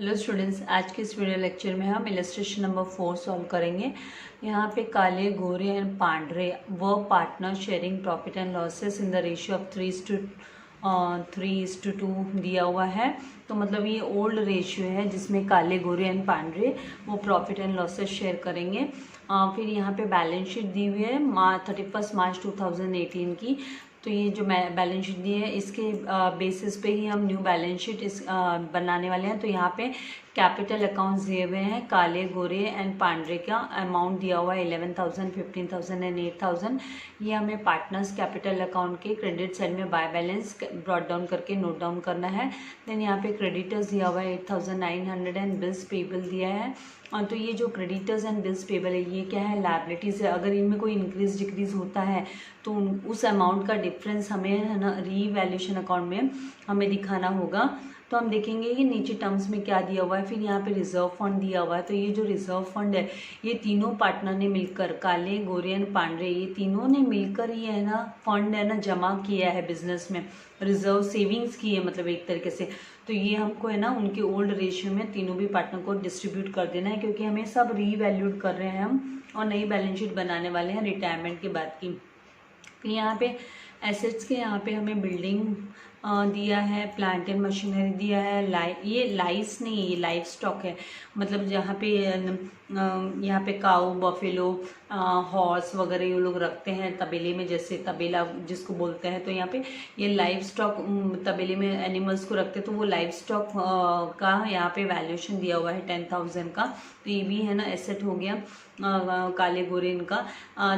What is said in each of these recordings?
Hello students, आज के इस वीडियो लेक्चर में हम इलस्ट्रेशन नंबर 4 सॉल्व करेंगे। यहाँ पे काले, गोरे एंड पांडरे व partner sharing profit and losses in the ratio of 3:2 दिया हुआ है। तो मतलब ये ओल्ड रेशियो है जिसमें काले, गोरे एंड पांडरे वो प्रॉफिट एंड लॉसेस शेयर करेंगे। फिर यहाँ पे बैलेंस शीट दी हुई है 31 मार्च 2018 की। तो ये जो बैलेंस शीट दी है इसके बेसिस पे ही हम न्यू बैलेंस शीट बनाने वाले हैं। तो यहाँ पे कैपिटल अकाउंट्स दिए हुए हैं, काले, गोरे एंड पांडरे का अमाउंट दिया हुआ है 11,000, 15,000 एंड 8,000। ये हमें पार्टनर्स कैपिटल अकाउंट के क्रेडिट साइड में बाय बैलेंस ब्रॉट डाउन करके नोट डाउन करना है। देन यहाँ पे क्रेडिटर्स दिया हुआ है 8,900 एंड बिल्स पेबल दिया है। तो ये जो क्रेडिटर्स एंड बिल्स पेबल है ये क्या है, लायबिलिटीज़ है। अगर इनमें कोई इंक्रीज डिक्रीज होता है तो उस अमाउंट का डिफरेंस हमें है ना रीवैल्यूएशन अकाउंट में हमें दिखाना होगा। तो हम देखेंगे कि नीचे टर्म्स में क्या दिया हुआ है। फिर यहाँ पे रिजर्व फंड दिया हुआ है। तो ये जो रिजर्व फंड है ये तीनों पार्टनर ने मिलकर, काले, गोरे एंड पांडरे, ये तीनों ने मिलकर ये है ना फंड है ना जमा किया है बिजनेस में, रिजर्व सेविंग्स की है मतलब एक तरीके से। तो ये हमको है ना उनके ओल्ड रेशियो में तीनों भी पार्टनर को डिस्ट्रीब्यूट कर देना है, क्योंकि हमें सब रीवैल्यूड कर रहे हैं हम और नई बैलेंस शीट बनाने वाले हैं रिटायरमेंट के बाद की। फिर यहाँ पे एसेट्स के यहाँ पे हमें बिल्डिंग दिया है, प्लांट एंड मशीनरी दिया है। ये लाइस नहीं, ये लाइफ स्टॉक है। मतलब जहाँ पे यहाँ पे काऊ, बफेलो, हॉर्स वगैरह ये लोग रखते हैं तबेले में, जैसे तबेला जिसको बोलते हैं। तो यहाँ पे ये लाइफ स्टॉक तबेले में एनिमल्स को रखते हैं, तो वो लाइफ स्टॉक का यहाँ पे वैल्यूएशन दिया हुआ है 10,000 का। तो ये भी है ना एसेट हो गया काले, गोरे इनका।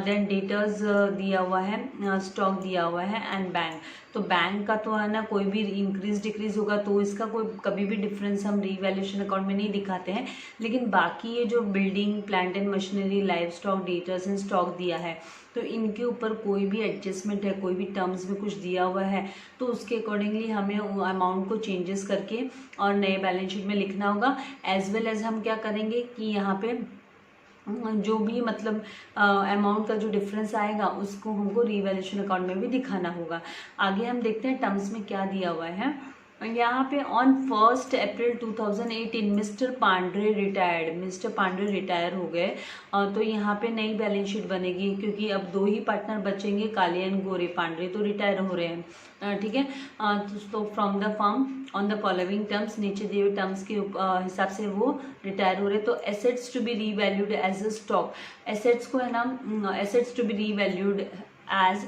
देन डेटर्स दिया हुआ है, स्टॉक दिया हुआ है एंड बैंक। तो बैंक का तो है ना कोई भी इंक्रीज डिक्रीज होगा तो इसका कोई कभी भी डिफरेंस हम रीवैल्यूएशन अकाउंट में नहीं दिखाते हैं। लेकिन बाकी ये जो building, plant and machinery, life stock, debtors and stock दिया है तो इनके ऊपर कोई भी एडजस्टमेंट है, कोई भी टर्म्स में कुछ दिया हुआ है तो उसके अकॉर्डिंगली हमें अमाउंट को चेंजेस करके और नए बैलेंस शीट में लिखना होगा। एज वेल एज हम क्या करेंगे कि यहाँ पे जो भी मतलब अमाउंट का जो डिफरेंस आएगा उसको हमको रीवैल्यूएशन अकाउंट में भी दिखाना होगा। आगे हम देखते हैं टर्म्स में क्या दिया हुआ है। यहाँ पे on 1 April 2018 mister Pandre retired, mister Pandre retire हो गए। तो यहाँ पे नई बैलेंस शीट बनेगी, क्योंकि अब दो ही पार्टनर बचेंगे, काले एंड गोरे। पांडरे तो रिटायर हो रहे हैं, ठीक है। तो from the firm on the following terms, नीचे दिए हुए टर्म्स के हिसाब से वो रिटायर हो रहे। तो assets to be revalued as a stock, assets को है ना assets to be revalued as,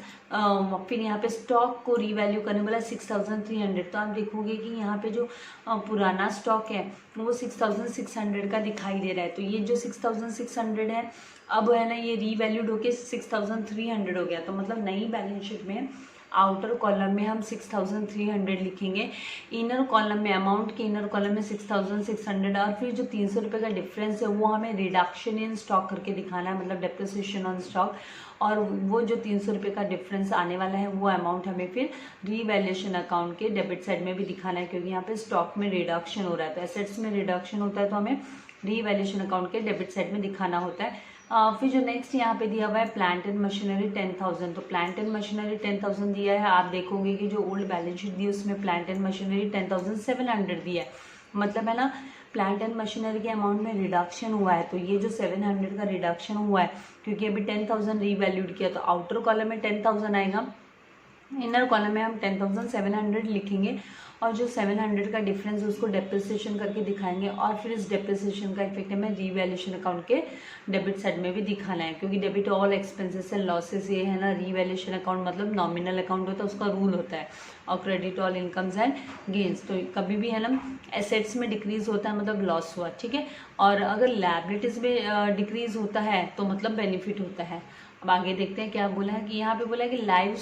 फिर यहाँ पे स्टॉक को रीवैल्यू करने वाला 6,300। तो आप देखोगे कि यहाँ पे जो पुराना स्टॉक है वो 6,600 का दिखाई दे रहा है। तो ये जो 6,600 है अब है ना ये रीवैल्यूड होके 6,300 हो गया। तो मतलब नई बैलेंस शीट में आउटर कॉलम में हम 6,300 लिखेंगे, इनर कॉलम में अमाउंट के इनर कॉलम में 6,600, और फिर जो 300 रुपये का डिफरेंस है वो हमें रिडक्शन इन स्टॉक करके दिखाना है, मतलब डेप्रिसिएशन ऑन स्टॉक। और वो जो 300 रुपये का डिफरेंस आने वाला है वो अमाउंट हमें फिर रीवैल्यूएशन अकाउंट के डेबिट साइड में भी दिखाना है, क्योंकि यहाँ पे स्टॉक में रिडक्शन हो रहा है। तो एसेट्स में रिडक्शन होता है तो हमें रीवैल्यूएशन अकाउंट के डेबिट साइड में दिखाना होता है। फिर जो नेक्स्ट यहाँ पे दिया हुआ है प्लांट एंड मशीनरी 10,000। तो प्लांट एंड मशीनरी 10,000 दिया है। आप देखोगे कि जो ओल्ड बैलेंस शीट दी उसमें प्लांट एंड मशीनरी 10,700 दिया है। मतलब है ना प्लांट एंड मशीनरी के अमाउंट में रिडक्शन हुआ है। तो ये जो 700 का रिडक्शन हुआ है, क्योंकि अभी 10,000 रीवैल्यूड किया, तो आउटर कॉलम में 10,000 आएगा, इनर कॉलम में हम 10,700 लिखेंगे और जो 700 का डिफरेंस है उसको डेप्रिसिएशन करके दिखाएंगे। और फिर इस डेप्रिसिएशन का इफेक्ट हमें रीवैल्यूएशन अकाउंट के डेबिट साइड में भी दिखाना है, क्योंकि debit all expenses and losses ये है ना रीवैल्यूएशन अकाउंट मतलब नॉमिनल अकाउंट होता है, उसका रूल होता है। और credit all incomes and gains, तो कभी भी है ना एसेट्स में डिक्रीज होता है मतलब लॉस हुआ, ठीक है। और अगर लायबिलिटीज में डिक्रीज होता है तो मतलब बेनिफिट होता है। अब आगे देखते हैं क्या बोला है कि यहाँ पे बोला है कि लाइव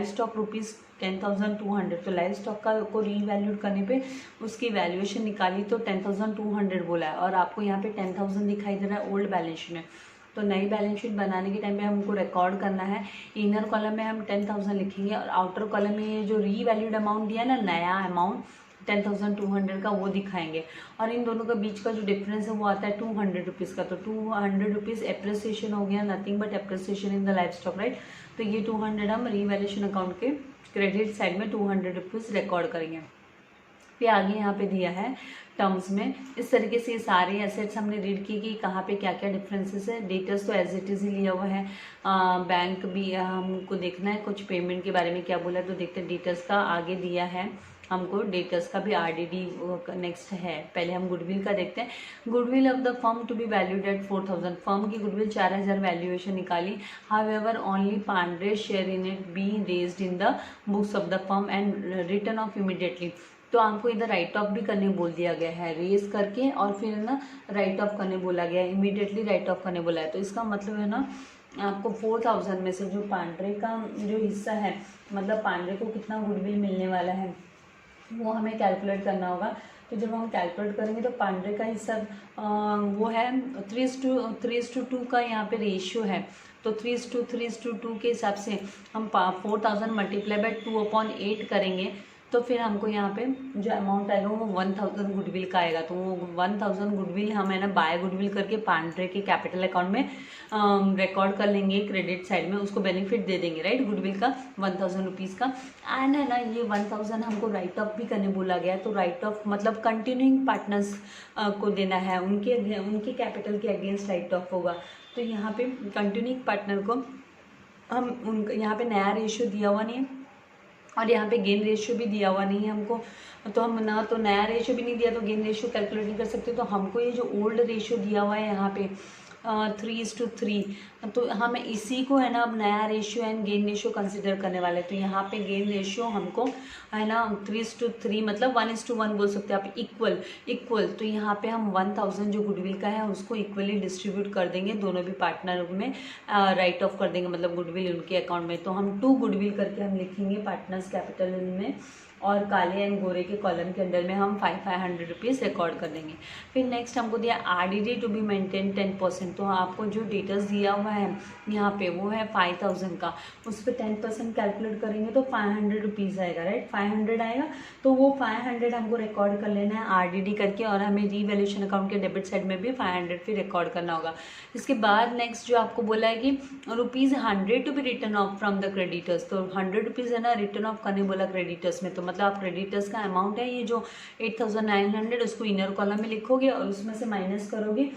स्टॉक रुपीज़ 10,200। तो लाइव स्टॉक का को रीवैल्यूड करने पे उसकी वैल्यूएशन निकाली तो 10,200 बोला है, और आपको यहाँ पे 10,000 दिखाई दे रहा है ओल्ड बैलेंस शीट में। तो नई बैलेंस शीट बनाने के टाइम पे हमको रिकॉर्ड करना है, इनर कॉलम में हम 10,000 लिखेंगे और आउटर कॉलम में ये जो रीवैल्यूड अमाउंट दिया ना नया अमाउंट 10,200 का वो दिखाएंगे। और इन दोनों के बीच का जो डिफरेंस है वो आता है 200 रुपीज़ का। तो 200 रुपीज़ एप्रिसिएशन हो गया, nothing but appreciation in the life stock, right. तो ये 200 हम रीवैल्यूएशन अकाउंट के क्रेडिट साइड में 200 रुपीज़ रिकॉर्ड करेंगे। फिर आगे यहाँ पे दिया है टर्म्स में। इस तरीके से ये सारे एसेट्स हमने रीड की कि कहाँ पे क्या क्या डिफरेंसेस है। डेटर्स तो एज इट इज़ ही लिया हुआ है। बैंक भी हमको देखना है, कुछ पेमेंट के बारे में क्या बोला तो देखते हैं। डेटर्स का आगे दिया है हमको, डेटर्स का भी RDD नेक्स्ट है। पहले हम गुडविल का देखते हैं। Goodwill of the firm to be valued at 4000। Firm की गुडविल 4000 वैल्यूएशन निकाली। However only Pandre share in it be raised in the books of the firm and return of immediately. तो आपको इधर राइट ऑफ भी करने बोल दिया गया है, रेज करके और फिर ना राइट ऑफ करने बोला गया है, इमीडिएटली राइट ऑफ करने बोला है। तो इसका मतलब है ना आपको 4000 में से जो पांड्रे का जो हिस्सा है, मतलब पांड्रे को कितना गुडविल मिलने वाला है वो हमें कैलकुलेट करना होगा। तो जब हम कैलकुलेट करेंगे तो पांड्रे का हिस्सा वो है 3:2 का यहाँ पे रेशियो है। तो 3:2 के हिसाब से हम 4000 मल्टीप्लाई बाय 2/8 करेंगे तो फिर हमको यहाँ पे जो अमाउंट आएगा वो 1000 गुडविल का आएगा। तो वो 1000 गुडविल हम है ना बाय गुडविल करके पांड्रे के कैपिटल अकाउंट में रिकॉर्ड कर लेंगे क्रेडिट साइड में, उसको बेनिफिट दे देंगे राइट, गुडविल का 1000 रुपीज़ का। एंड है ना ये 1000 हमको राइट ऑफ भी करने बोला गया। तो राइट ऑफ मतलब कंटिन्यूइंग पार्टनर्स को देना है, उनके कैपिटल के अगेंस्ट राइट ऑफ होगा। तो यहाँ पे कंटिन्यूइंग पार्टनर को हम यहाँ पे नया रेशियो दिया हुआ नहीं है और यहाँ पे गेन रेशियो भी दिया हुआ नहीं है हमको। तो हम ना तो नया रेशियो भी नहीं दिया तो गेन रेशियो कैलकुलेट नहीं कर सकते। तो हमको ये जो ओल्ड रेशियो दिया हुआ है यहाँ पे 3:3, तो हम इसी को है ना अब नया ratio and gain ratio consider करने वाले हैं। तो यहाँ पे गेन रेशियो हमको है ना 3:3 मतलब 1:1 बोल सकते हैं आप, इक्वल। तो यहाँ पे हम 1000 जो गुडविल का है उसको इक्वली डिस्ट्रीब्यूट कर देंगे दोनों भी पार्टनर में, राइट ऑफ कर देंगे मतलब गुडविल उनके अकाउंट में। तो हम 2 गुडविल करके हम लिखेंगे पार्टनर्स कैपिटल में और काले एंड गोरे के कॉलम के अंदर में हम 500 रुपीज़ रिकॉर्ड कर देंगे। फिर नेक्स्ट हमको दिया RDD टू बी मेंटेन 10%। तो आपको जो डेटर्स दिया हुआ है यहाँ पे वो है 5000 का, उस पर 10% कैलकुलेट करेंगे तो 500 रुपीज़ आएगा राइट, 500 आएगा। तो वो 500 हमको रिकॉर्ड कर लेना है RDD करके और हमें रीवैल्यूएशन अकाउंट के डेबिट साइड में भी 500 फिर रिकॉर्ड करना होगा। इसके बाद नेक्स्ट जो आपको बोला है कि ₹100 to be written off from the creditors. तो 100 रुपीज़ है ना रिटर्न ऑफ करने बोला क्रेडिटर्स में। तो मतलब आप क्रेडिटर्स का अमाउंट है ये जो 8900 उसको इनर कॉलम में लिखोगे और उसमें से माइनस करोगे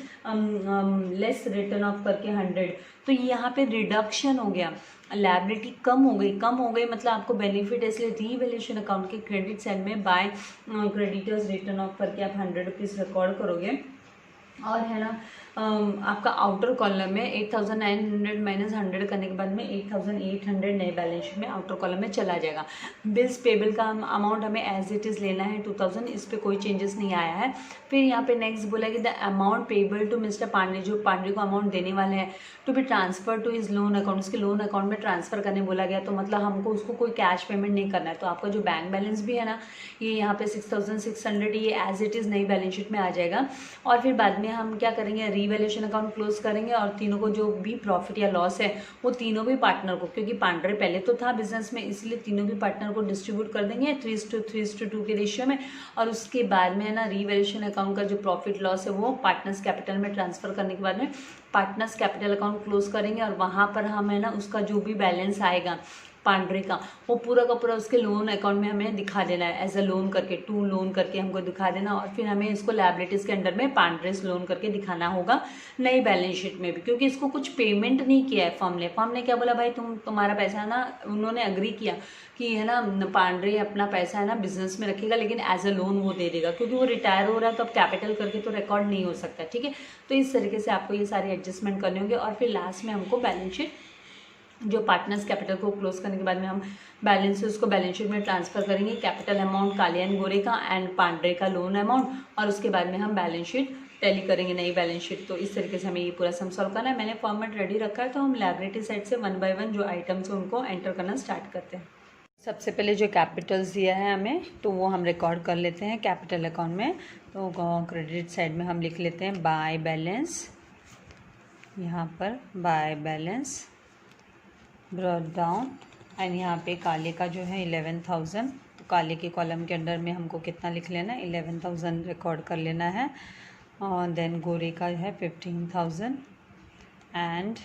लेस रिटर्न ऑफ करके 100। तो यहाँ पे रिडक्शन हो गया, लायबिलिटी कम हो गई मतलब आपको बेनिफिट है, इसलिए रीवैल्यूएशन अकाउंट के क्रेडिट साइड में बाय क्रेडिटर्स रिटर्न ऑफ करके आप 100 रुपीज़ रिकॉर्ड करोगे। और है ना आपका आउटर कॉलम में 8900 माइनस 100 करने के बाद में 8800 नए बैलेंस शीट में आउटर कॉलम में चला जाएगा। बिल्स पेबल का अमाउंट हमें एज इट इज़ लेना है 2000, इस पर कोई चेंजेस नहीं आया है। फिर यहाँ पे नेक्स्ट बोला कि the amount payable to mister Pandey, जो पांडे को अमाउंट देने वाले हैं to be transfer to his loan account, उसके लोन अकाउंट में ट्रांसफर करने बोला गया। तो मतलब हमको उसको कोई कैश पेमेंट नहीं करना है। तो आपका जो बैंक बैलेंस भी है ना ये यहाँ पे 6600 ये एज इट इज़ नई बैलेंस शीट में आ जाएगा। और फिर बाद में हम क्या करेंगे रीवैल्यूएशन अकाउंट क्लोज करेंगे और तीनों को जो भी प्रॉफिट या लॉस है वो तीनों भी पार्टनर को, क्योंकि पांड्रे पहले तो था बिजनेस में इसलिए तीनों भी पार्टनर को डिस्ट्रीब्यूट कर देंगे 3:2 के रेशियो में। और उसके बाद में है ना रीवैल्यूएशन अकाउंट का जो प्रॉफिट लॉस है वो पार्टनर्स कैपिटल में ट्रांसफर करने के बाद में पार्टनर्स कैपिटल अकाउंट क्लोज करेंगे और वहाँ पर हम है ना उसका जो भी बैलेंस आएगा पांड्रे का वो पूरा का पूरा उसके लोन अकाउंट में हमें दिखा देना है एज अ लोन करके, 2 लोन करके हमको दिखा देना। और फिर हमें इसको लायबिलिटीज़ के अंडर में पांड्रेस लोन करके दिखाना होगा नई बैलेंस शीट में भी, क्योंकि इसको कुछ पेमेंट नहीं किया है फर्म ने क्या बोला भाई तुम्हारा पैसा है ना, उन्होंने अग्री किया कि है ना पांड्रे अपना पैसा है ना बिजनेस में रखेगा लेकिन एज अ लोन वो दे देगा, क्योंकि वो रिटायर हो रहा है तो अब कैपिटल करके तो रिकॉर्ड नहीं हो सकता। ठीक है, तो इस तरीके से आपको ये सारे एडजस्टमेंट करने होंगे। और फिर लास्ट में हमको बैलेंस शीट जो पार्टनर्स कैपिटल को क्लोज करने के बाद में हम बैलेंस उसको बैलेंस शीट में ट्रांसफर करेंगे, कैपिटल अमाउंट काले एंड गोरे का एंड पांड्रे का लोन अमाउंट, और उसके बाद में हम बैलेंस शीट टैली करेंगे नई बैलेंस शीट। तो इस तरीके से हमें ये पूरा सम सॉल्व करना है। मैंने फॉर्मेट रेडी रखा है तो हम लायबिलिटी साइड से 1 बाय 1 जो आइटम्स हैं उनको एंटर करना स्टार्ट करते हैं। सबसे पहले जो कैपिटल्स दिया है हमें तो वो हम रिकॉर्ड कर लेते हैं कैपिटल अकाउंट में। तो क्रेडिट साइड में हम लिख लेते हैं बाय बैलेंस, यहाँ पर by balance brought down and यहाँ पे काले का जो है 11,000, तो काले के कॉलम के अंडर में हमको कितना लिख लेना है 11,000 रिकॉर्ड कर लेना है। और देन गोरे का है 15,000 एंड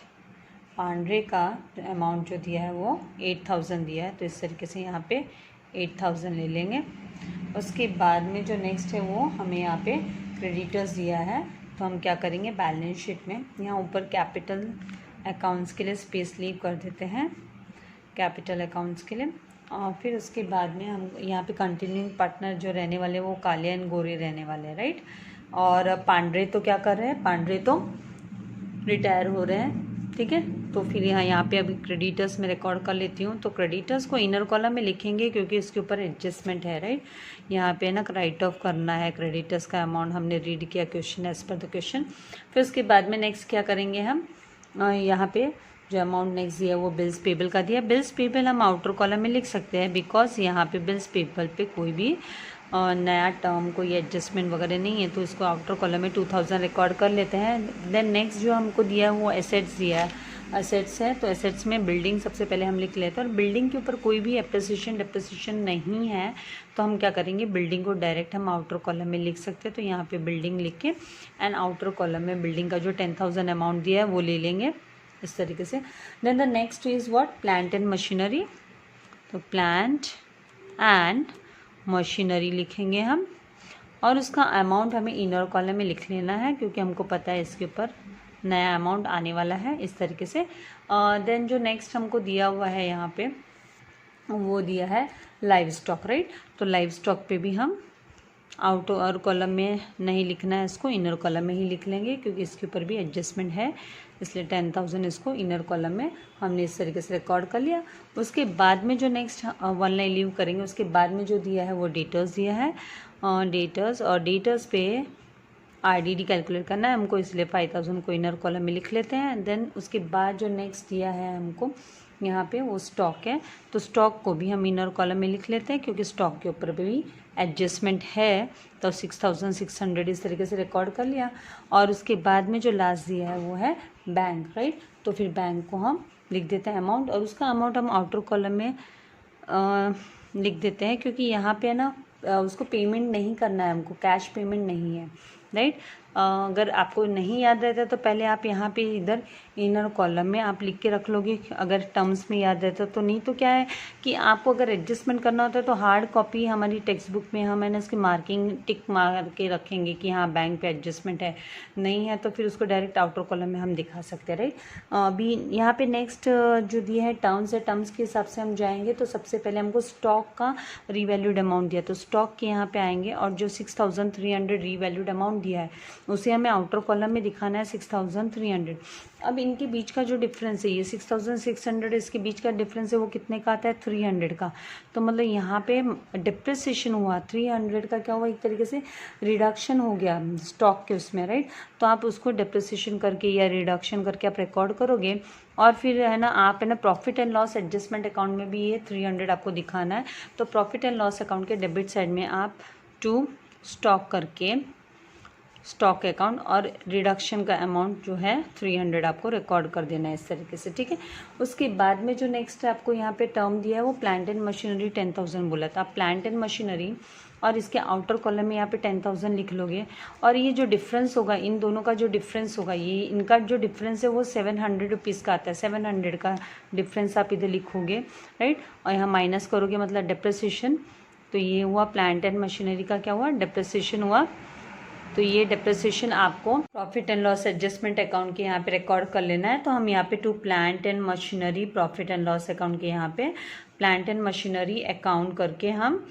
पांड्रे का अमाउंट जो दिया है वो 8,000 दिया है। तो इस तरीके से यहाँ पे 8,000 ले लेंगे। उसके बाद में जो नेक्स्ट है वो हमें यहाँ पे क्रेडिटर्स दिया है, तो हम क्या करेंगे बैलेंस शीट में यहाँ ऊपर कैपिटल अकाउंट्स के लिए स्पेस लीव कर देते हैं, कैपिटल अकाउंट्स के लिए। और फिर उसके बाद में हम यहाँ पे कंटिन्यूइंग पार्टनर जो रहने वाले वो काले एंड गोरे रहने वाले हैं, राइट। और पांडरे तो क्या कर रहे हैं, पांडरे तो रिटायर हो रहे हैं, ठीक है। तो फिर यहाँ पे अभी क्रेडिटर्स में रिकॉर्ड कर लेती हूँ। तो क्रेडिटर्स को इनर कॉलम में लिखेंगे क्योंकि इसके ऊपर एडजस्टमेंट है, राइट। यहाँ पे ना राइट ऑफ करना है क्रेडिटर्स का अमाउंट, हमने रीड किया question as per the question. फिर उसके बाद में नेक्स्ट क्या करेंगे हम, यहाँ पे जो अमाउंट नेक्स्ट दिया वो बिल्स पेबल का दिया। बिल्स पेबल हम आउटर कॉलम में लिख सकते हैं बिकॉज यहाँ पे बिल्स पेबल पे कोई भी नया टर्म कोई एडजस्टमेंट वगैरह नहीं है, तो इसको आउटर कॉलम में 2000 रिकॉर्ड कर लेते हैं। देन नेक्स्ट जो हमको दिया है वो एसेट्स दिया है, एसेट्स है। तो एसेट्स में बिल्डिंग सबसे पहले हम लिख लेते हैं, और बिल्डिंग के ऊपर कोई भी डेप्रिसिएशन नहीं है, तो हम क्या करेंगे बिल्डिंग को डायरेक्ट हम आउटर कॉलम में लिख सकते हैं। तो यहाँ पे बिल्डिंग लिख के एंड आउटर कॉलम में बिल्डिंग का जो 10,000 अमाउंट दिया है वो ले लेंगे इस तरीके से। Then the next is what, plant and machinery. तो प्लांट एंड मशीनरी लिखेंगे हम, और उसका अमाउंट हमें इनर कॉलम में लिख लेना है क्योंकि हमको पता है इसके ऊपर नया अमाउंट आने वाला है, इस तरीके से। देन जो नेक्स्ट हमको दिया हुआ है यहाँ पे वो दिया है लाइव स्टॉक, राइट। तो लाइव स्टॉक पे भी हम आउटर कॉलम में नहीं लिखना है, इसको इनर कॉलम में ही लिख लेंगे क्योंकि इसके ऊपर भी एडजस्टमेंट है, इसलिए 10,000 इसको इनर कॉलम में हमने इस तरीके से रिकॉर्ड कर लिया। उसके बाद में जो नेक्स्ट 1 लाइन लीव करेंगे, उसके बाद में जो दिया है वो डेटर्स दिया है, डेटर्स। और डेटर्स पे आईडीडी कैलकुलेट करना है हमको, इसलिए 5,000 को इनर कॉलम में लिख लेते हैं। देन उसके बाद जो नेक्स्ट दिया है हमको यहाँ पे वो स्टॉक है, तो स्टॉक को भी हम इनर कॉलम में लिख लेते हैं क्योंकि स्टॉक के ऊपर भी एडजस्टमेंट है। तो 6,600 इस तरीके से रिकॉर्ड कर लिया। और उसके बाद में जो लास्ट दिया है वो है बैंक, राइट। तो फिर बैंक को हम लिख देते हैं अमाउंट, और उसका अमाउंट हम आउटर कॉलम में लिख देते हैं क्योंकि यहाँ पे ना उसको पेमेंट नहीं करना है हमको, कैश पेमेंट नहीं है, राइट। अगर आपको नहीं याद रहता तो पहले आप यहाँ पे इधर इनर कॉलम में आप लिख के रख लोगे अगर टर्म्स में याद रहता तो। नहीं तो क्या है कि आपको अगर एडजस्टमेंट करना होता है तो हार्ड कॉपी हमारी टेक्स्ट बुक में हम है ना इसकी मार्किंग टिक मार के रखेंगे कि हाँ बैंक पे एडजस्टमेंट है, नहीं है तो फिर उसको डायरेक्ट आउटर कॉलम में हम दिखा सकते हैं, राइट। अभी यहाँ पे नेक्स्ट जो दिया है टर्म्स है, टर्म्स के हिसाब से हम जाएंगे। तो सबसे पहले हमको स्टॉक का रीवैल्यूड अमाउंट दिया, तो स्टॉक के यहाँ पे आएंगे और जो 6,300 रीवैल्यूड अमाउंट दिया है उसे हमें आउटर कॉलम में दिखाना है 6,300। अब इनके बीच का जो डिफरेंस है ये 6,600 इसके बीच का डिफरेंस है वो कितने का आता है 300 का। तो मतलब यहाँ पे डिप्रिसिएशन हुआ 300 का, क्या हुआ एक तरीके से रिडक्शन हो गया स्टॉक के उसमें, राइट। तो आप उसको डिप्रिसिएशन करके या रिडक्शन करके आप रिकॉर्ड करोगे, और फिर है ना आप है ना profit and loss adjustment account में भी ये 300 आपको दिखाना है। तो प्रॉफिट एंड लॉस अकाउंट के डेबिट साइड में आप टू स्टॉक करके स्टॉक अकाउंट और रिडक्शन का अमाउंट जो है 300 आपको रिकॉर्ड कर देना है इस तरीके से, ठीक है। उसके बाद में जो नेक्स्ट आपको यहाँ पे टर्म दिया है वो प्लांट एंड मशीनरी 10,000 बोला था। आप प्लांट एंड मशीनरी और इसके आउटर कॉलम में यहाँ पे 10,000 लिख लोगे, और ये जो डिफरेंस होगा इन दोनों का जो डिफरेंस होगा ये इनका जो डिफरेंस है वो 700 रुपीज़ का आता है। 700 का डिफरेंस आप इधर लिखोगे, राइट, और यहाँ माइनस करोगे मतलब डिप्रिसिएशन। तो ये हुआ प्लांट एंड मशीनरी का क्या हुआ डिप्रिसिएशन हुआ। तो ये डिप्रिसिएशन आपको profit and loss adjustment account के यहाँ पे रिकॉर्ड कर लेना है। तो हम यहाँ पे to plant and machinery profit and loss account के यहाँ पे प्लांट एंड मशीनरी अकाउंट करके हम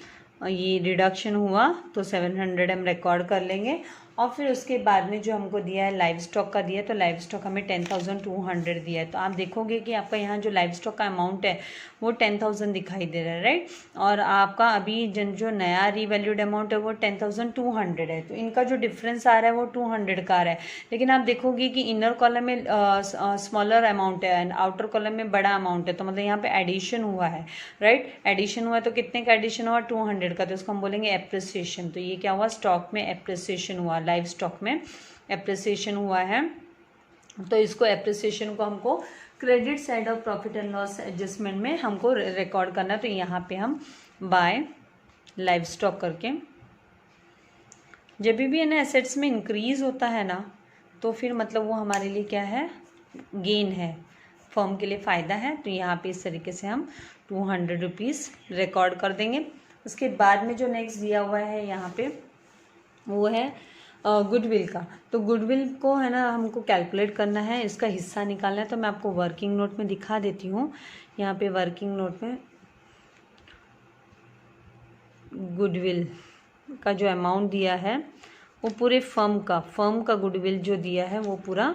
ये रिडक्शन हुआ तो 700 हम रिकॉर्ड कर लेंगे। और फिर उसके बाद में जो हमको दिया है लाइव स्टॉक का दिया है, तो लाइव स्टॉक हमें 10,200 दिया है। तो आप देखोगे कि आपका यहाँ जो लाइव स्टॉक का अमाउंट है वो 10,000 दिखाई दे रहा है, राइट। और आपका अभी जो नया रीवैल्यूड अमाउंट है वो 10,200 है। तो इनका जो डिफरेंस आ रहा है वो 200 का आ रहा है। लेकिन आप देखोगे कि इनर कॉलम में स्मॉलर अमाउंट है एंड आउटर कॉलम में बड़ा अमाउंट है, तो मतलब यहाँ पे एडिशन हुआ है, राइट। एडिशन हुआ है तो कितने का एडिशन हुआ 200 का, तो इसको हम बोलेंगे एप्रिसिएशन। तो ये क्या हुआ स्टॉक में एप्रिसिएशन हुआ, लाइव स्टॉक में एप्रिसिएशन हुआ है। तो इसको एप्रिसिएशन को हमको credit side of profit and loss adjustment में हमको रिकॉर्ड करना है। तो यहाँ पे हम बाय लाइव स्टॉक करके जब भी है ना एसेट्स में इंक्रीज होता है ना तो फिर मतलब वो हमारे लिए क्या है गेन है। फर्म के लिए फ़ायदा है। तो यहाँ पे इस तरीके से हम 200 रुपीज़ रिकॉर्ड कर देंगे। उसके बाद में जो नेक्स्ट दिया हुआ है यहाँ पे वो है गुडविल का। तो गुडविल को है ना हमको कैलकुलेट करना है, इसका हिस्सा निकालना है। तो मैं आपको वर्किंग नोट में दिखा देती हूँ। यहाँ पे वर्किंग नोट में गुडविल का जो अमाउंट दिया है वो पूरे फर्म का गुडविल जो दिया है वो पूरा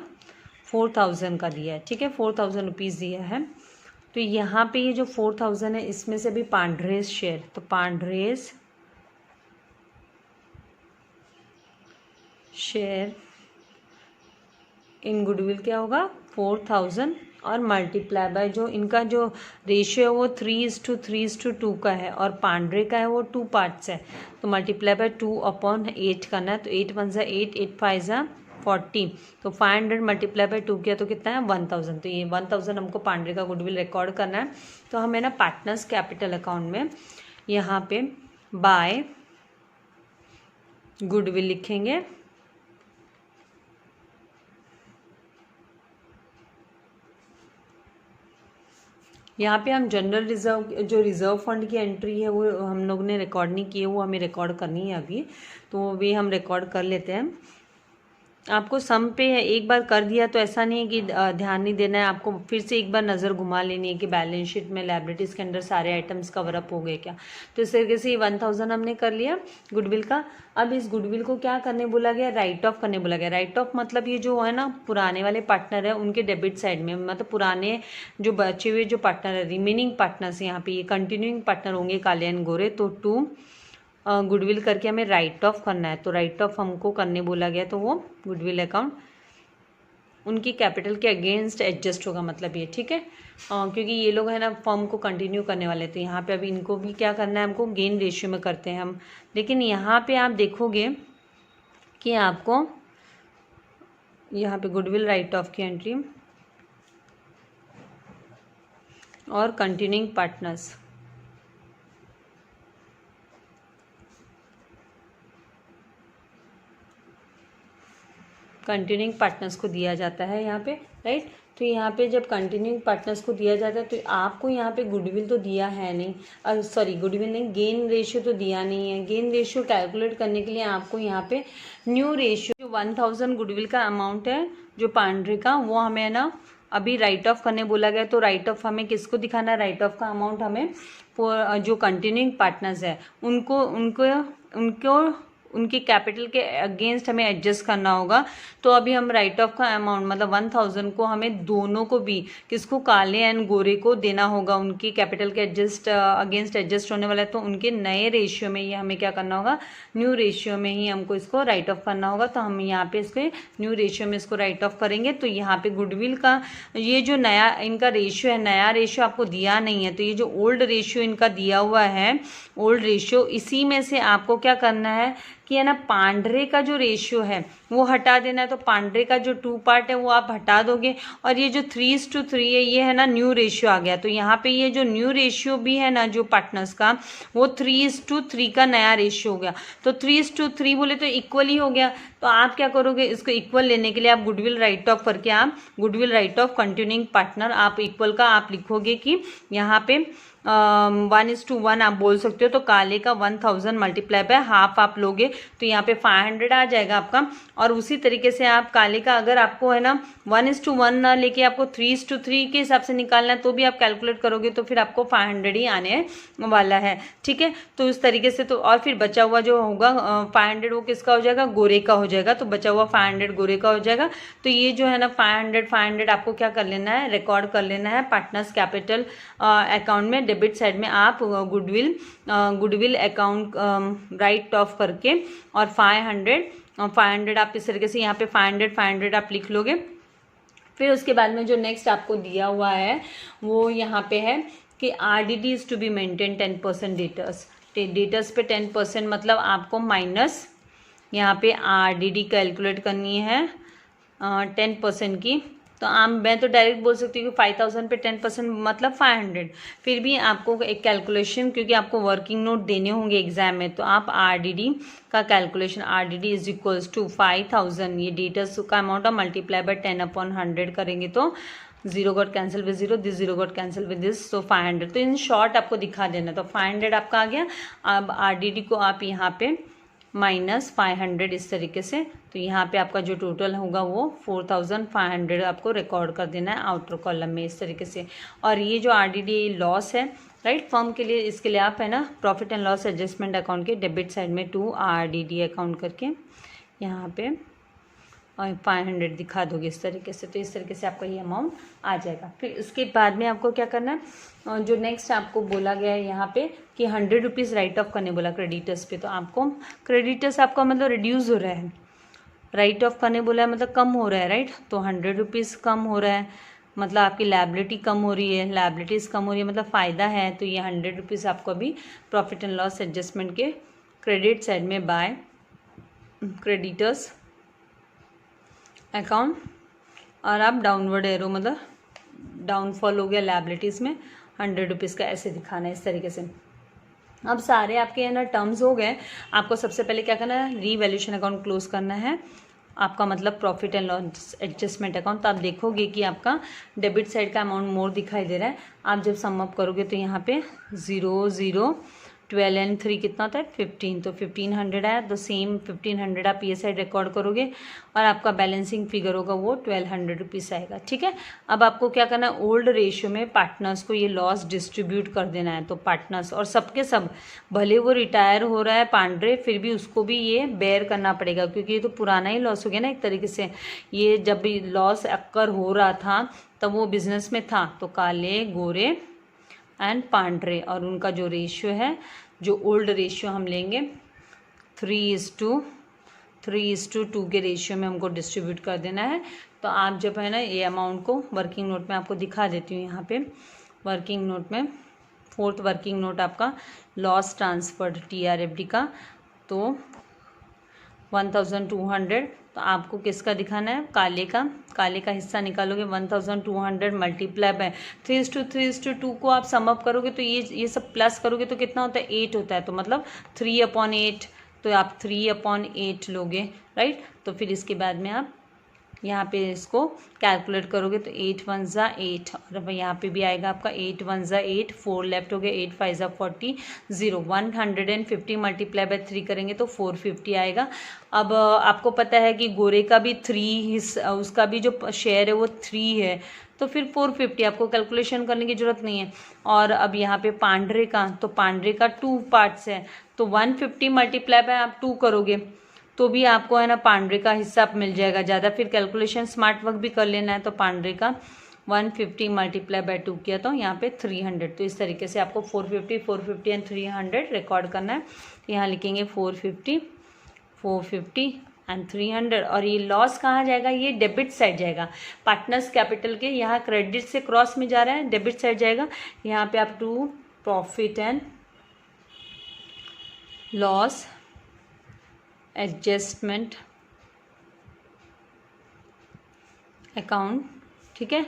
4000 का दिया है, ठीक है, 4000 रुपीज़ दिया है। तो यहाँ पे ये जो 4000 है इसमें से भी पांड्रेस शेयर, तो पांड्रेस शेयर इन गुडविल क्या होगा 4000 और मल्टीप्लाई बाय जो इनका जो रेशियो है वो 3:3:2 का है और पांड्रे का है वो 2 पार्ट्स है। तो मल्टीप्लाई बाय 2/8 करना है। तो 8 1 ज़ा 8, 8 5 ज़ा 40। तो 500 मल्टीप्लाई बाय 2 किया तो कितना है 1000। तो ये 1000 हमको पांड्रे का गुडविल रिकॉर्ड करना है। तो हमें ना पार्टनर्स कैपिटल अकाउंट में यहाँ पे बाय गुडविल लिखेंगे। यहाँ पे हम जनरल रिजर्व जो रिजर्व फंड की एंट्री है वो हम लोग ने रिकॉर्ड नहीं की है, वो हमें रिकॉर्ड करनी है अभी। तो भी हम रिकॉर्ड कर लेते हैं। आपको सम पे एक बार कर दिया तो ऐसा नहीं है कि ध्यान नहीं देना है, आपको फिर से एक बार नज़र घुमा लेनी है कि बैलेंस शीट में लायबिलिटीज़ के अंदर सारे आइटम्स कवर अप हो गए क्या। तो इस तरीके से 1000 हमने कर लिया गुडविल का। अब इस गुडविल को क्या करने बोला गया, राइट ऑफ करने बोला गया। राइट ऑफ मतलब ये जो है ना पुराने वाले पार्टनर है उनके डेबिट साइड में, मतलब पुराने जो बचे हुए जो पार्टनर है रिमेनिंग पार्टनर्स यहाँ पे ये कंटिन्यूइंग पार्टनर होंगे काले एंड गोरे। तो 2 गुडविल करके हमें राइट ऑफ करना है। तो राइट ऑफ हमको करने बोला गया तो वो गुडविल अकाउंट उनकी कैपिटल के अगेंस्ट एडजस्ट होगा, मतलब ये ठीक है, क्योंकि ये लोग है ना फर्म को कंटिन्यू करने वाले। तो यहाँ पे अभी इनको भी क्या करना है, हमको गेन रेशियो में करते हैं हम। लेकिन यहाँ पे आप देखोगे कि आपको यहाँ पे गुडविल राइट ऑफ की एंट्री और कंटिन्यूइंग पार्टनर्स कंटिन्यूइंग पार्टनर्स को दिया जाता है यहाँ पे, राइट। तो यहाँ पे जब कंटिन्यूइंग पार्टनर्स को दिया जाता है तो आपको यहाँ पे गुडविल तो दिया है नहीं, सॉरी गुडविल नहीं, गेन रेशियो तो दिया नहीं है। गेन रेशियो कैलकुलेट करने के लिए आपको यहाँ पे न्यू रेशियो जो 1000 गुडविल का अमाउंट है जो पांड्रे का वो हमें है ना अभी राइट ऑफ करने बोला गया। तो राइट ऑफ हमें किसको दिखाना है, राइट ऑफ का अमाउंट हमें जो कंटिन्यूइंग पार्टनर्स है उनको उनकी कैपिटल के अगेंस्ट हमें एडजस्ट करना होगा। तो अभी हम राइट ऑफ का अमाउंट मतलब 1000 को हमें दोनों को भी किसको काले एंड गोरे को देना होगा, उनकी कैपिटल के अगेंस्ट एडजस्ट होने वाला है। तो उनके नए रेशियो में ये हमें क्या करना होगा, न्यू रेशियो में ही हमको इसको राइट ऑफ करना होगा। तो हम यहाँ पे इसके न्यू रेशियो में इसको राइट ऑफ करेंगे। तो यहाँ पे गुडविल का ये जो नया इनका रेशियो है, नया रेशियो आपको दिया नहीं है। तो ये जो ओल्ड रेशियो इनका दिया हुआ है, ओल्ड रेशियो, इसी में से आपको क्या करना है कि है ना पांड्रे का जो रेशियो है वो हटा देना है। तो पांड्रे का जो 2 पार्ट है वो आप हटा दोगे और ये जो 3:3 है ये है ना न्यू रेशियो आ गया। तो यहाँ पे ये जो न्यू रेशियो भी है ना जो पार्टनर्स का वो 3:3 का नया रेशियो हो गया। तो 3:3 बोले तो इक्वल ही हो गया। तो आप क्या करोगे, इसको इक्वल लेने के लिए आप गुडविल राइट ऑफ करके आप goodwill right of continuing partner आप इक्वल का आप लिखोगे कि यहाँ पे 1:1 आप बोल सकते हो। तो काले का 1000 मल्टीप्लाई बाय हाफ आप लोगे तो यहाँ पे 500 आ जाएगा आपका। और उसी तरीके से आप काले का अगर आपको है ना 1:1 ना लेके आपको 3:3 के हिसाब से निकालना है तो भी आप कैलकुलेट करोगे तो फिर आपको 500 ही आने वाला है, ठीक है। तो उस तरीके से तो और फिर बचा हुआ जो होगा 500 वो किसका हो जाएगा, गोरे का हो जाएगा। तो बचा हुआ 500 गोरे का हो जाएगा। तो ये जो है ना 500 आपको क्या कर लेना है, रिकॉर्ड कर लेना है पार्टनर्स कैपिटल अकाउंट में। डेबिट साइड में आप गुडविल अकाउंट राइट ऑफ करके और 500 आप इस तरीके से यहाँ पे 500 आप लिख लोगे। फिर उसके बाद में जो नेक्स्ट आपको दिया हुआ है वो यहाँ पे है कि RDD is to be maintain 10% debtors पे 10% मतलब आपको माइनस यहाँ पे RDD कैलकुलेट करनी है 10% की। तो मैं तो डायरेक्ट बोल सकती हूँ कि 5000 पे 10% मतलब 500। फिर भी आपको एक कैलकुलेशन, क्योंकि आपको वर्किंग नोट देने होंगे एग्जाम में, तो आप RDD का calculation RDD is equals to 5000 ये डेटर्स का अमाउंट है मल्टीप्लाई बाय 10/100 करेंगे तो zero got cancel with zero, this zero got cancel with this, तो 500। तो इन शॉर्ट आपको दिखा देना, तो 500 आपका आ गया। अब RDD को आप यहाँ पे -500 इस तरीके से, तो यहाँ पे आपका जो टोटल होगा वो 4500 आपको रिकॉर्ड कर देना है आउटर कॉलम में इस तरीके से। और ये जो RDD लॉस है राइट फर्म के लिए, इसके लिए आप है ना profit and loss adjustment account के डेबिट साइड में टू RDD अकाउंट करके यहाँ पे और 500 दिखा दोगे इस तरीके से, तो इस तरीके से आपका ये अमाउंट आ जाएगा। फिर उसके बाद में आपको क्या करना है, जो नेक्स्ट आपको बोला गया है यहाँ पे कि 100 रुपीज़ राइट ऑफ करने बोला क्रेडिटर्स पे, तो आपको क्रेडिटर्स आपका मतलब रिड्यूस हो रहा है, राइट ऑफ करने बोला है मतलब कम हो रहा है राइट, तो 100 रुपीज़ कम हो रहा है, मतलब आपकी लायबिलिटी कम हो रही है, लायबिलिटीज़ कम हो रही है मतलब फ़ायदा है, तो ये 100 रुपीज़ आपको अभी प्रॉफिट एंड लॉस एडजस्टमेंट के क्रेडिट साइड में बाय क्रेडिटर्स अकाउंट, और आप डाउनवर्ड एरो मतलब डाउनफॉल हो गया लायबिलिटीज़ में 100 रुपीज़ का, ऐसे दिखाना है इस तरीके से। अब सारे आपके है ना टर्म्स हो गए, आपको सबसे पहले क्या करना है, रीवैल्यूएशन अकाउंट क्लोज करना है, आपका मतलब profit and loss adjustment account. तो आप देखोगे कि आपका डेबिट साइड का अमाउंट मोर दिखाई दे रहा है, आप जब सम अप करोगे तो यहाँ पे 0 0 12 एंड 3 कितना होता है 15, तो 1500 है, तो सेम 1500 आप ये साइड रिकॉर्ड करोगे और आपका बैलेंसिंग फिगर होगा वो 1200 रुपीज़ आएगा। ठीक है, अब आपको क्या करना है, ओल्ड रेशियो में पार्टनर्स को ये लॉस डिस्ट्रीब्यूट कर देना है, तो पार्टनर्स और सबके सब, भले वो रिटायर हो रहा है पांड्रे, फिर भी उसको भी ये बेयर करना पड़ेगा, क्योंकि ये तो पुराना ही लॉस हो गया ना एक तरीके से। ये जब भी लॉस अक्कर हो रहा था तब वो बिजनेस में था, तो काले गोरे एंड पांड्रे, और उनका जो रेशियो है, जो ओल्ड रेशियो हम लेंगे 3:2 के रेशियो में हमको डिस्ट्रीब्यूट कर देना है। तो आप जब है ना ये अमाउंट को वर्किंग नोट में आपको दिखा देती हूँ, यहाँ पे वर्किंग नोट में 4th वर्किंग नोट आपका लॉस ट्रांसफर्ड TRFD का, तो 1200, तो आपको किसका दिखाना है, काले का हिस्सा निकालोगे 1200 मल्टीप्लाई बाय 3:2 को आप सम अप करोगे, तो ये सब प्लस करोगे तो कितना होता है 8 होता है, तो मतलब 3/8, तो आप 3/8 लोगे राइट। तो फिर इसके बाद में आप यहाँ पे इसको कैलकुलेट करोगे तो 8 1 ज़ा 8, और यहाँ पे भी आएगा आपका 8 1 ज़ा 8, 4 लेफ्ट हो गया, 8 5 ज़ा 40, 0 150 मल्टीप्लाई बाय 3 करेंगे तो 450 आएगा। अब आपको पता है कि गोरे का भी 3 उसका भी जो शेयर है वो 3 है, तो फिर 450 आपको कैलकुलेशन करने की ज़रूरत नहीं है। और अब यहाँ पे पांड्रे का, तो पांड्रे का 2 पार्ट्स है, तो 150 मल्टीप्लाई बाय आप 2 करोगे तो भी आपको है ना पांड्रे का हिस्सा मिल जाएगा ज़्यादा, फिर कैलकुलेशन स्मार्ट वर्क भी कर लेना है। तो पांड्रे का 150 मल्टीप्लाई बाय 2 किया तो यहाँ पे 300, तो इस तरीके से आपको 450 एंड 300 रिकॉर्ड करना है। तो यहाँ लिखेंगे 450 एंड 300, और ये लॉस कहाँ जाएगा, ये डेबिट साइड जाएगा, पार्टनर्स कैपिटल के, यहाँ क्रेडिट से क्रॉस में जा रहा है, डेबिट साइड जाएगा। यहाँ पे आप to profit and loss adjustment account, ठीक है,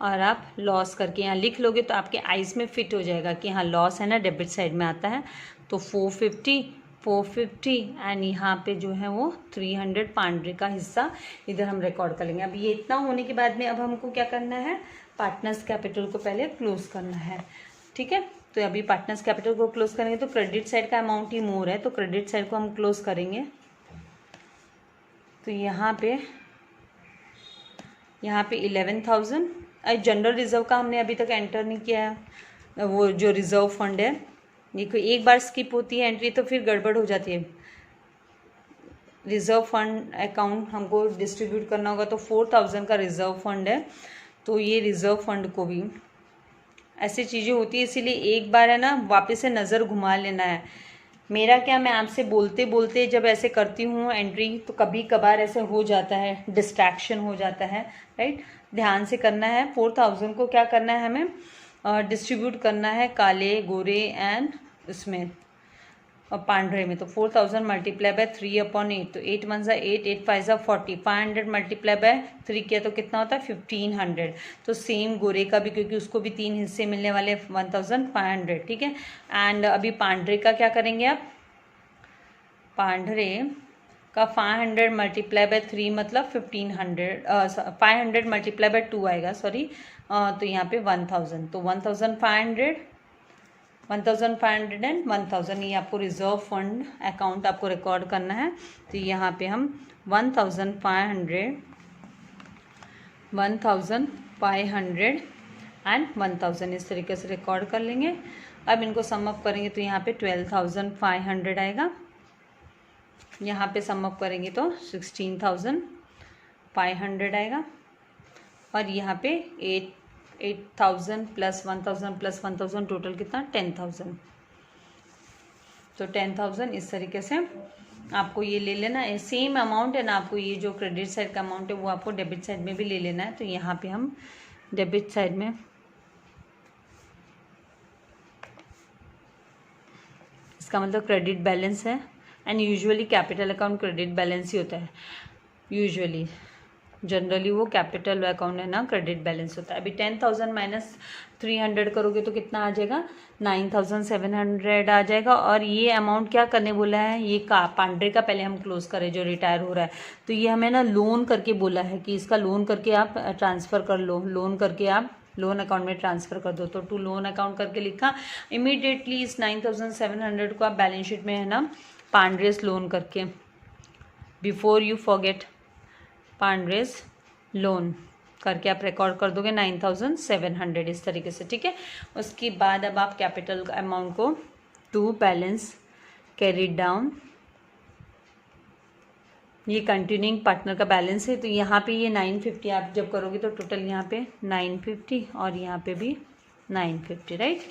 और आप लॉस करके यहाँ लिख लोगे तो आपके आइज़ में फिट हो जाएगा कि हाँ लॉस है ना डेबिट साइड में आता है। तो 450 एंड यहाँ पे जो है वो 300 पांड्रे का हिस्सा इधर हम रिकॉर्ड कर लेंगे। अब ये इतना होने के बाद में अब हमको क्या करना है, पार्टनर्स कैपिटल को पहले क्लोज करना है। ठीक है, तो अभी पार्टनर्स कैपिटल को क्लोज करेंगे तो क्रेडिट साइड का अमाउंट ही मोर है, तो क्रेडिट साइड को हम क्लोज करेंगे। तो यहाँ पे 11,000, जनरल रिजर्व का हमने अभी तक एंटर नहीं किया है, वो जो रिजर्व फंड है, देखो एक बार स्किप होती है एंट्री तो फिर गड़बड़ हो जाती है। रिजर्व फंड अकाउंट हमको डिस्ट्रीब्यूट करना होगा, तो 4,000 का रिजर्व फंड है, तो ये रिजर्व फंड को भी ऐसी चीज़ें होती है, इसीलिए एक बार है ना वापस से नज़र घुमा लेना है। मेरा क्या, मैं आपसे बोलते बोलते जब ऐसे करती हूँ एंट्री तो कभी कभार ऐसे हो जाता है, डिस्ट्रैक्शन हो जाता है राइट, ध्यान से करना है। 4,000 को क्या करना है, हमें डिस्ट्रीब्यूट करना है काले गोरे एंड इसमें पांड्रे में। तो 4,000 मल्टीप्लाई बाय 3/8, तो 8 1 ज़ा 8, 8 5 ज़ा 40, 500 मल्टीप्लाई बाय 3 किया तो कितना होता है 1500। तो सेम गोरे का भी, क्योंकि उसको भी 3 हिस्से मिलने वाले 1500, ठीक है। एंड अभी पांड्रे का क्या करेंगे आप, पांड्रे का 500 मल्टीप्लाई बाय 3 मतलब 1500, 500 मल्टीप्लाई बाय 2 आएगा, सॉरी, तो यहाँ पे 1000, तो 1500 एंड 1000, ये आपको रिजर्व फंड अकाउंट आपको रिकॉर्ड करना है। तो यहाँ पे हम 1500 एंड 1000 इस तरीके से रिकॉर्ड कर लेंगे। अब इनको सम अप करेंगे तो यहाँ पे 12,500 आएगा, यहाँ पे सम अप करेंगे तो 16,500 आएगा, और यहाँ पे 8,000 प्लस 1,000 टोटल कितना 10,000, तो 10,000 इस तरीके से आपको ये ले लेना है। सेम अमाउंट है ना, आपको ये जो क्रेडिट साइड का अमाउंट है वो आपको डेबिट साइड में भी ले लेना है। तो यहाँ पे हम डेबिट साइड में इसका मतलब क्रेडिट बैलेंस है, and usually capital account credit balance ही होता है, यूजुअली जनरली वो कैपिटल अकाउंट है ना, क्रेडिट बैलेंस होता है। अभी 10,000 माइनस 300 करोगे तो कितना आ जाएगा 9,700 आ जाएगा। और ये अमाउंट क्या करने बोला है, ये पांड्रे का पहले हम क्लोज करें जो रिटायर हो रहा है, तो ये हमें ना लोन करके बोला है कि इसका लोन करके आप ट्रांसफ़र कर लो, लोन करके आप लोन अकाउंट में ट्रांसफ़र कर दो। तो टू लोन अकाउंट करके लिखा, इमीडिएटली इस 9,700 को आप बैलेंस शीट में है ना पांड्रेस लोन करके, बिफोर यू फॉरगेट पांड्रेस लोन करके आप रिकॉर्ड कर दोगे 9,700 इस तरीके से, ठीक है। उसके बाद अब आप कैपिटल अमाउंट को टू बैलेंस कैरी डाउन, ये कंटिन्यूइंग पार्टनर का बैलेंस है, तो यहाँ पे ये 950 आप जब करोगे तो टोटल यहाँ पे 950 और यहाँ पे भी 950, राइट।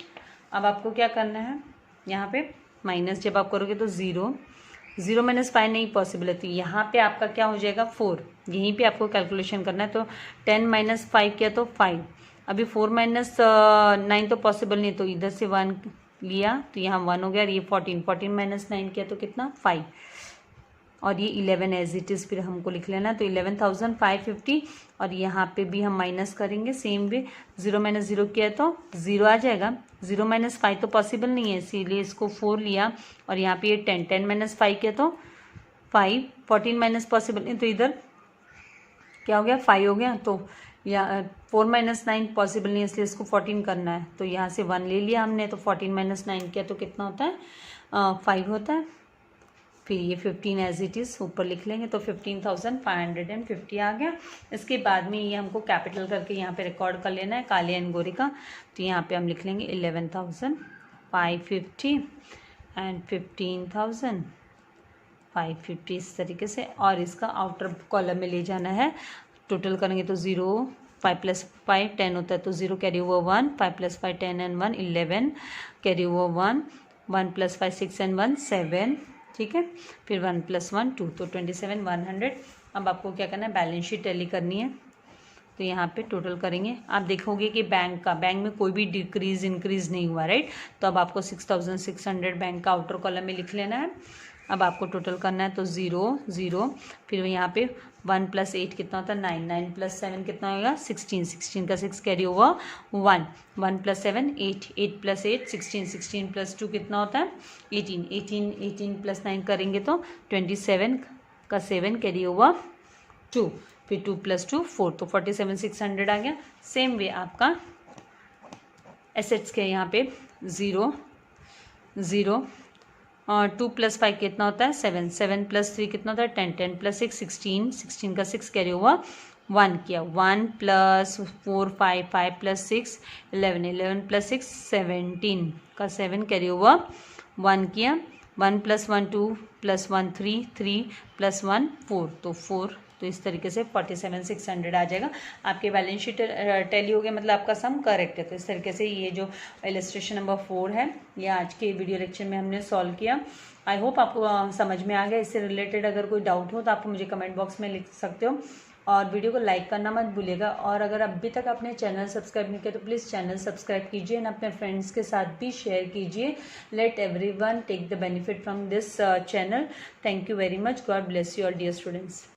अब आपको क्या करना है, यहाँ पे माइनस जब आप करोगे तो 0 माइनस 5 नहीं पॉसिबल है, तो यहाँ पे आपका क्या हो जाएगा 4, यहीं पे आपको कैलकुलेशन करना है। तो 10 माइनस 5 किया तो 5, अभी 4 माइनस 9 तो पॉसिबल नहीं, तो इधर से 1 लिया तो यहाँ 1 हो गया, और ये 14 माइनस 9 किया तो कितना 5, और ये 11 एज इट इज़ फिर हमको लिख लेना। तो 11,550, और यहाँ पे भी हम माइनस करेंगे सेम वे, 0 माइनस 0 किया तो 0 आ जाएगा, 0 माइनस 5 तो पॉसिबल नहीं है, इसीलिए इसको 4 लिया, और यहाँ पे ये 10 माइनस 5 किया तो 5, 14 माइनस पॉसिबल नहीं, तो इधर क्या हो गया 5 हो गया, तो या 4 माइनस 9 पॉसिबल नहीं है, इसलिए इसको 14 करना है, तो यहाँ से 1 ले लिया हमने, तो 14 माइनस 9 किया तो कितना होता है 5 होता है। फिर ये 15 एज इट इज़ ऊपर लिख लेंगे, तो 15,550 आ गया। इसके बाद में ये हमको कैपिटल करके यहाँ पे रिकॉर्ड कर लेना है काले एंड गोरी का, तो यहाँ पे हम लिख लेंगे 11,550 एंड 15,550 इस तरीके से, और इसका आउटर कॉलम में ले जाना है। टोटल करेंगे तो 0, 5 प्लस 5 10 होता है, तो 0 carry over 1, 5 plus 5 10 and 1 11 carry over 1, 1 plus 5 6 and 1 7, ठीक है। फिर 1 प्लस 1 2, तो 27,100। अब आपको क्या करना है, बैलेंस शीट टैली करनी है, तो यहाँ पे टोटल करेंगे। आप देखोगे कि बैंक में कोई भी डिक्रीज इंक्रीज नहीं हुआ, राइट। तो अब आपको 6,600 बैंक का आउटर कॉलम में लिख लेना है। अब आपको टोटल करना है, तो 0 0, फिर यहाँ पे 1 प्लस 8 कितना होता है 9, 9 प्लस 7 कितना होगा 16, 16 का 6 carry over 1, 1 plus 7 8, 8 plus 8 16, 16 plus 2 कितना होता है 18, 18, 18 प्लस 9 करेंगे तो 27 का 7 कैरी ओवर 2, फिर 2 प्लस 2 4, तो 47,600 आ गया। सेम वे आपका एसेट्स के यहाँ पे 0 0, 2 प्लस 5 कितना होता है 7, 7 प्लस 3 कितना होता है 10, 10 प्लस 6 16, 16 का 6 कैरी ओवर 1 किया, 1 प्लस 4 5, 5 प्लस 6 11, 11 प्लस 6 17 का 7 कैरी ओवर 1 किया, 1 प्लस 1 2 प्लस 1 3, 3 प्लस 1 4, तो 4, तो इस तरीके से 47,600 आ जाएगा। आपके बैलेंस शीट टैली हो गया, मतलब आपका सम करेक्ट है। तो इस तरीके से ये जो इलस्ट्रेशन नंबर 4 है ये आज के वीडियो लेक्चर में हमने सॉल्व किया। आई होप आपको समझ में आ गया। इससे रिलेटेड अगर कोई डाउट हो तो आप मुझे कमेंट बॉक्स में लिख सकते हो, और वीडियो को लाइक करना मत भूलिएगा। और अगर अभी तक आपने चैनल सब्सक्राइब नहीं किया तो प्लीज़ चैनल सब्सक्राइब कीजिए और अपने फ्रेंड्स के साथ भी शेयर कीजिए। Let everyone take the benefit from this channel. Thank you very much. God bless you all dear students.